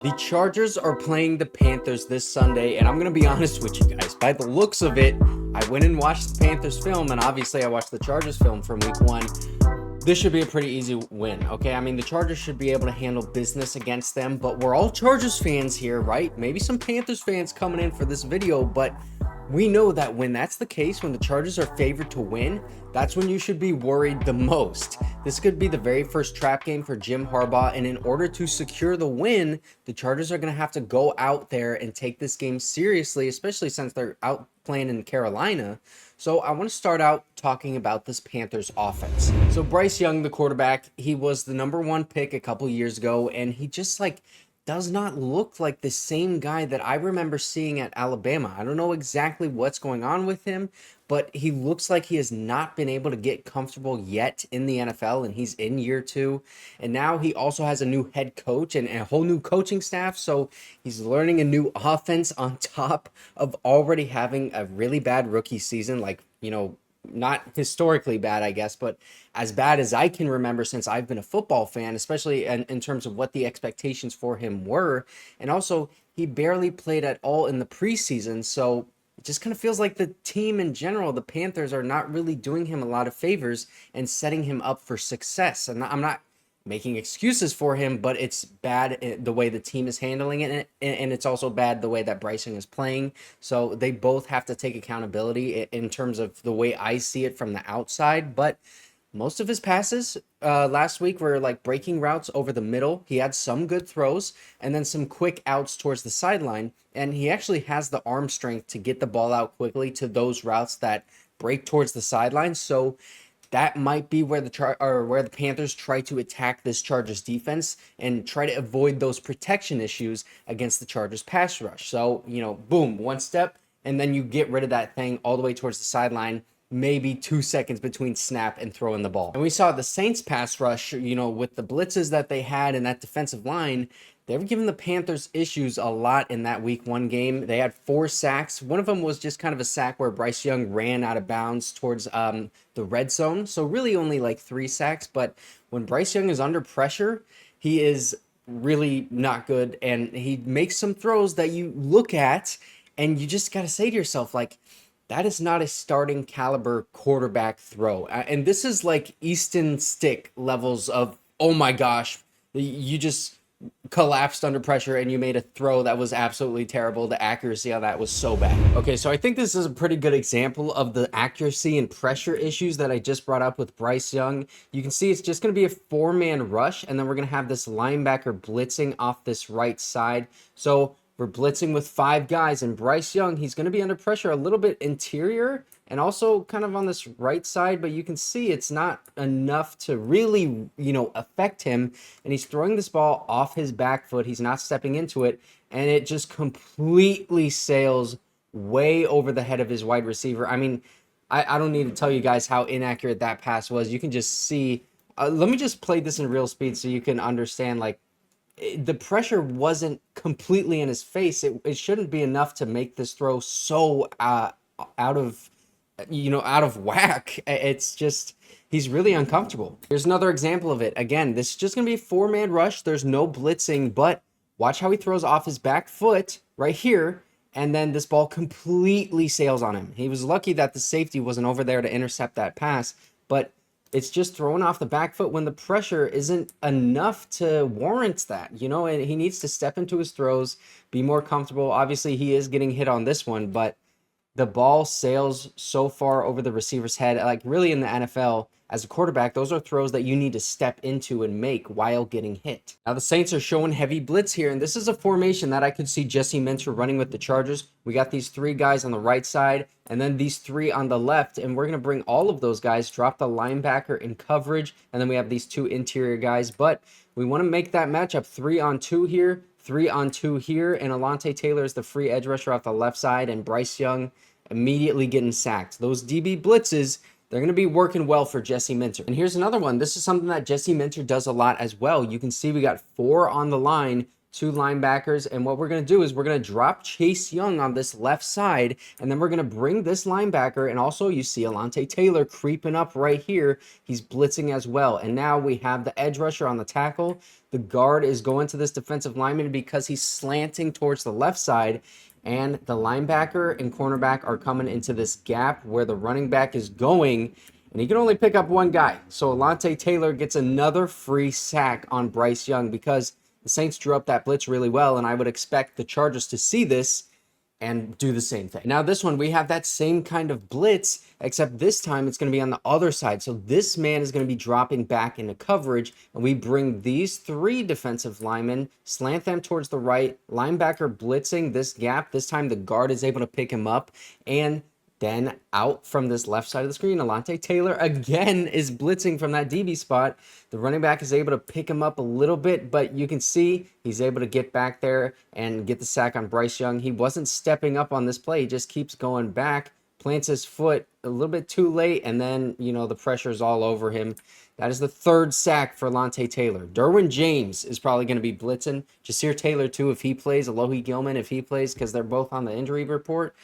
The Chargers are playing the Panthers this Sunday, and I'm going to be honest with you guys. By the looks of it, I went and watched the Panthers film, and obviously I watched the Chargers film from week one. This should be a pretty easy win, okay? I mean, the Chargers should be able to handle business against them, but we're all Chargers fans here, right? Maybe some Panthers fans coming in for this video, but we know that when that's the case, when the Chargers are favored to win, that's when you should be worried the most. This could be the very first trap game for Jim Harbaugh, and in order to secure the win, the Chargers are going to have to go out there and take this game seriously, especially since they're out playing in Carolina. So I want to start out talking about this Panthers offense. So Bryce Young, the quarterback, he was the #1 pick a couple years ago, and he just does not look like the same guy that I remember seeing at Alabama. I don't know exactly what's going on with him, but he looks like he has not been able to get comfortable yet in the NFL, and he's in year 2. And now he also has a new head coach and a whole new coaching staff, so he's learning a new offense on top of already having a really bad rookie season, not historically bad, I guess, but as bad as I can remember since I've been a football fan, especially in terms of what the expectations for him were. And also, he barely played at all in the preseason, so it just kind of feels like the team in general, the Panthers, are not really doing him a lot of favors and setting him up for success. And I'm not making excuses for him, but it's bad the way the team is handling it, and it's also bad the way that Bryce Young is playing. So they both have to take accountability in terms of the way I see it from the outside. But most of his passes last week were like breaking routes over the middle. He had some good throws and then some quick outs towards the sideline, and he actually has the arm strength to get the ball out quickly to those routes that break towards the sideline. So that might be where the Panthers try to attack this Chargers defense and try to avoid those protection issues against the Chargers pass rush. So, boom, one step, and then you get rid of that thing all the way towards the sideline, maybe 2 seconds between snap and throwing the ball. And we saw the Saints pass rush, with the blitzes that they had in that defensive line. They were giving the Panthers issues a lot in that week 1 game. They had 4 sacks. One of them was just kind of a sack where Bryce Young ran out of bounds towards the red zone. So really only like 3 sacks. But when Bryce Young is under pressure, he is really not good. And he makes some throws that you look at and you just got to say to yourself, that is not a starting caliber quarterback throw. And this is like Easton Stick levels of, oh my gosh, you just collapsed under pressure and you made a throw that was absolutely terrible. The accuracy on that was so bad. Okay, so I think this is a pretty good example of the accuracy and pressure issues that I just brought up with Bryce Young. You can see it's just going to be a 4-man rush, and then we're going to have this linebacker blitzing off this right side. So we're blitzing with 5 guys, and Bryce Young, he's going to be under pressure a little bit interior and also kind of on this right side, but you can see it's not enough to really, affect him. And he's throwing this ball off his back foot. He's not stepping into it, and it just completely sails way over the head of his wide receiver. I mean, I don't need to tell you guys how inaccurate that pass was. You can just see. Let me just play this in real speed so you can understand, the pressure wasn't completely in his face. It shouldn't be enough to make this throw so out of whack. It's just, he's really uncomfortable. Here's another example of it. Again, this is just going to be a 4-man rush. There's no blitzing, but watch how he throws off his back foot right here, and then this ball completely sails on him. He was lucky that the safety wasn't over there to intercept that pass, but it's just thrown off the back foot when the pressure isn't enough to warrant that, and he needs to step into his throws, be more comfortable. Obviously, he is getting hit on this one, but the ball sails so far over the receiver's head. Really in the NFL, as a quarterback, those are throws that you need to step into and make while getting hit. Now the Saints are showing heavy blitz here, and this is a formation that I could see Jesse Minter running with the Chargers. We got these 3 guys on the right side, and then these 3 on the left, and we're going to bring all of those guys, drop the linebacker in coverage, and then we have these 2 interior guys. But we want to make that matchup 3-on-2 here, 3-on-2 here, and Alontae Taylor is the free edge rusher off the left side, and Bryce Young immediately getting sacked. Those DB blitzes, they're going to be working well for Jesse Minter. And here's another one. This is something that Jesse Minter does a lot as well. You can see we got 4 on the line two linebackers, and what we're going to do is we're going to drop Chase Young on this left side, and then we're going to bring this linebacker, and also you see Alontae Taylor creeping up right here. He's blitzing as well, and now we have the edge rusher on the tackle. The guard is going to this defensive lineman because he's slanting towards the left side, and the linebacker and cornerback are coming into this gap where the running back is going, and he can only pick up one guy. So Alontae Taylor gets another free sack on Bryce Young because the Saints drew up that blitz really well, and I would expect the Chargers to see this and do the same thing. Now this one, we have that same kind of blitz, except this time it's going to be on the other side. So this man is going to be dropping back into coverage, and we bring these three defensive linemen, slant them towards the right, linebacker blitzing this gap. This time the guard is able to pick him up, and then out from this left side of the screen, Alontae Taylor again is blitzing from that DB spot. The running back is able to pick him up a little bit, but you can see he's able to get back there and get the sack on Bryce Young. He wasn't stepping up on this play. He just keeps going back, plants his foot a little bit too late, and then, you know, the pressure's all over him. That is the third sack for Alontae Taylor. Derwin James is probably going to be blitzing. Jasir Taylor, too, if he plays. Alohi Gilman, if he plays, because they're both on the injury report.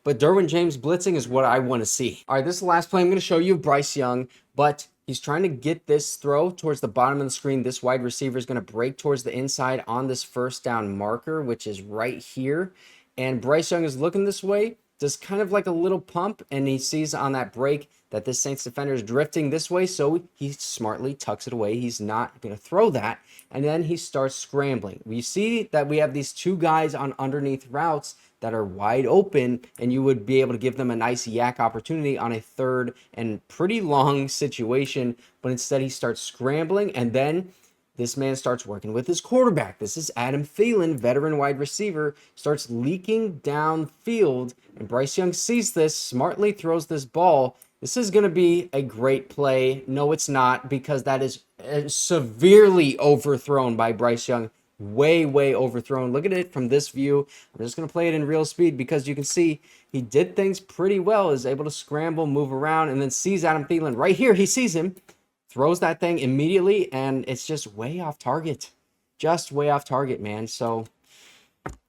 But Derwin James blitzing is what I want to see. All right, this is the last play I'm going to show you of Bryce Young, but he's trying to get this throw towards the bottom of the screen. This wide receiver is going to break towards the inside on this first down marker, which is right here. And Bryce Young is looking this way, does kind of like a little pump, and he sees on that break that this Saints defender is drifting this way, so he smartly tucks it away. He's not going to throw that, and then he starts scrambling. We see that we have these two guys on underneath routes that are wide open, and you would be able to give them a nice yak opportunity on a third and pretty long situation, but instead he starts scrambling, and then this man starts working with his quarterback. This is Adam Thielen, veteran wide receiver, starts leaking downfield, and Bryce Young sees this, smartly throws this ball. This is going to be a great play. No, it's not, because that is severely overthrown by Bryce Young. Way overthrown. Look at it from this view. I'm just going to play it in real speed because you can see he did things pretty well, is able to scramble, move around, and then sees Adam Thielen right here. He sees him, throws that thing immediately, and it's just way off target. Just way off target, man. So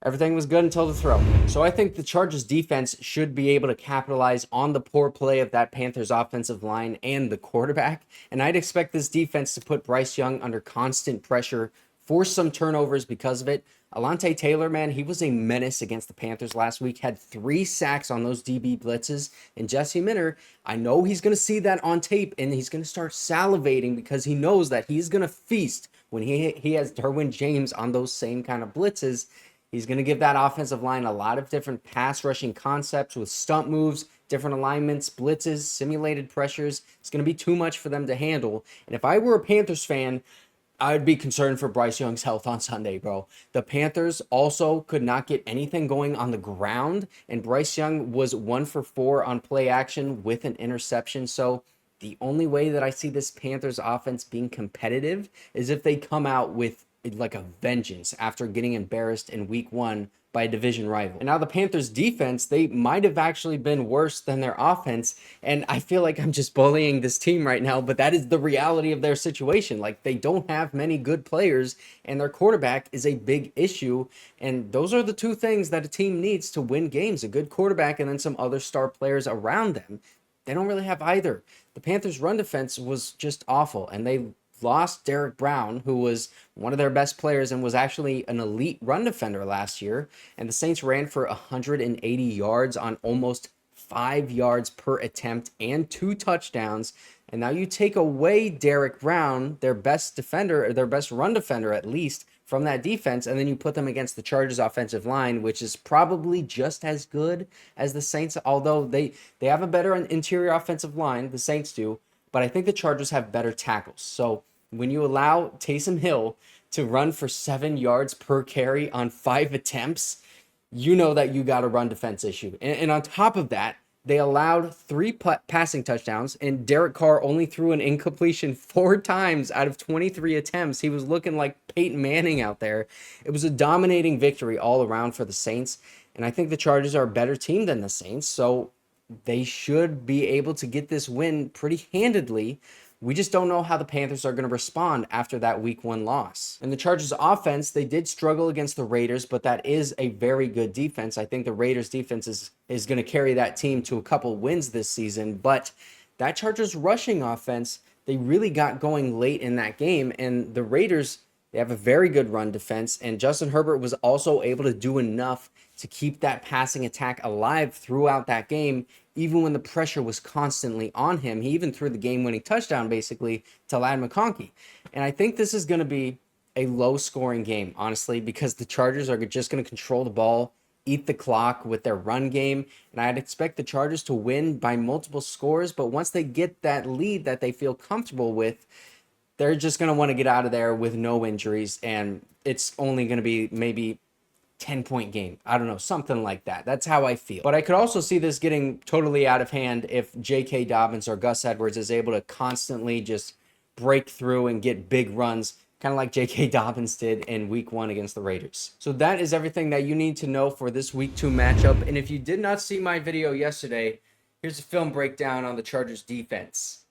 everything was good until the throw. So I think the Chargers defense should be able to capitalize on the poor play of that Panthers offensive line and the quarterback. And I'd expect this defense to put Bryce Young under constant pressure, force some turnovers because of it. Alontae Taylor, man, he was a menace against the Panthers last week, had 3 sacks on those DB blitzes. And Jesse Minter, I know he's going to see that on tape, and he's going to start salivating because he knows that he's going to feast when he has Derwin James on those same kind of blitzes. He's going to give that offensive line a lot of different pass rushing concepts with stunt moves, different alignments, blitzes, simulated pressures. It's going to be too much for them to handle. And if I were a Panthers fan, I'd be concerned for Bryce Young's health on Sunday, bro. The Panthers also could not get anything going on the ground, and Bryce Young was 1 for 4 on play action with an interception. So the only way that I see this Panthers offense being competitive is if they come out with like a vengeance after getting embarrassed in week 1 by a division rival. And now the Panthers defense, they might have actually been worse than their offense. And I feel like I'm just bullying this team right now, but that is the reality of their situation. Like, they don't have many good players, and their quarterback is a big issue. And those are the two things that a team needs to win games: a good quarterback and then some other star players around them. They don't really have either. The Panthers' run defense was just awful, and they lost Derek Brown, who was one of their best players and was actually an elite run defender last year. And the Saints ran for 180 yards on almost 5 yards per attempt and 2 touchdowns. And now you take away Derek Brown, their best defender, or their best run defender at least, from that defense, and then you put them against the Chargers offensive line, which is probably just as good as the Saints, although they have a better interior offensive line, the Saints do. But I think the Chargers have better tackles. So when you allow Taysom Hill to run for 7 yards per carry on 5 attempts, you know that you got a run defense issue. And on top of that, they allowed 3 passing touchdowns, and Derek Carr only threw an incompletion 4 times out of 23 attempts. He was looking like Peyton Manning out there. It was a dominating victory all around for the Saints, and I think the Chargers are a better team than the Saints, so they should be able to get this win pretty handedly We just don't know how the Panthers are going to respond after that week 1 loss. And the Chargers offense, they did struggle against the Raiders, but that is a very good defense. I think the Raiders defense is going to carry that team to a couple wins this season, but that Chargers rushing offense, they really got going late in that game, and the Raiders, they have a very good run defense, and Justin Herbert was also able to do enough to keep that passing attack alive throughout that game, even when the pressure was constantly on him. He even threw the game-winning touchdown, basically, to Ladd McConkey. And I think this is going to be a low-scoring game, honestly, because the Chargers are just going to control the ball, eat the clock with their run game, and I'd expect the Chargers to win by multiple scores, but once they get that lead that they feel comfortable with, they're just going to want to get out of there with no injuries, and it's only going to be maybe 10-point game. I don't know, something like that. That's how I feel. But I could also see this getting totally out of hand if J.K. Dobbins or Gus Edwards is able to constantly just break through and get big runs, kind of like J.K. Dobbins did in week 1 against the Raiders. So that is everything that you need to know for this week 2 matchup. And if you did not see my video yesterday, here's a film breakdown on the Chargers defense.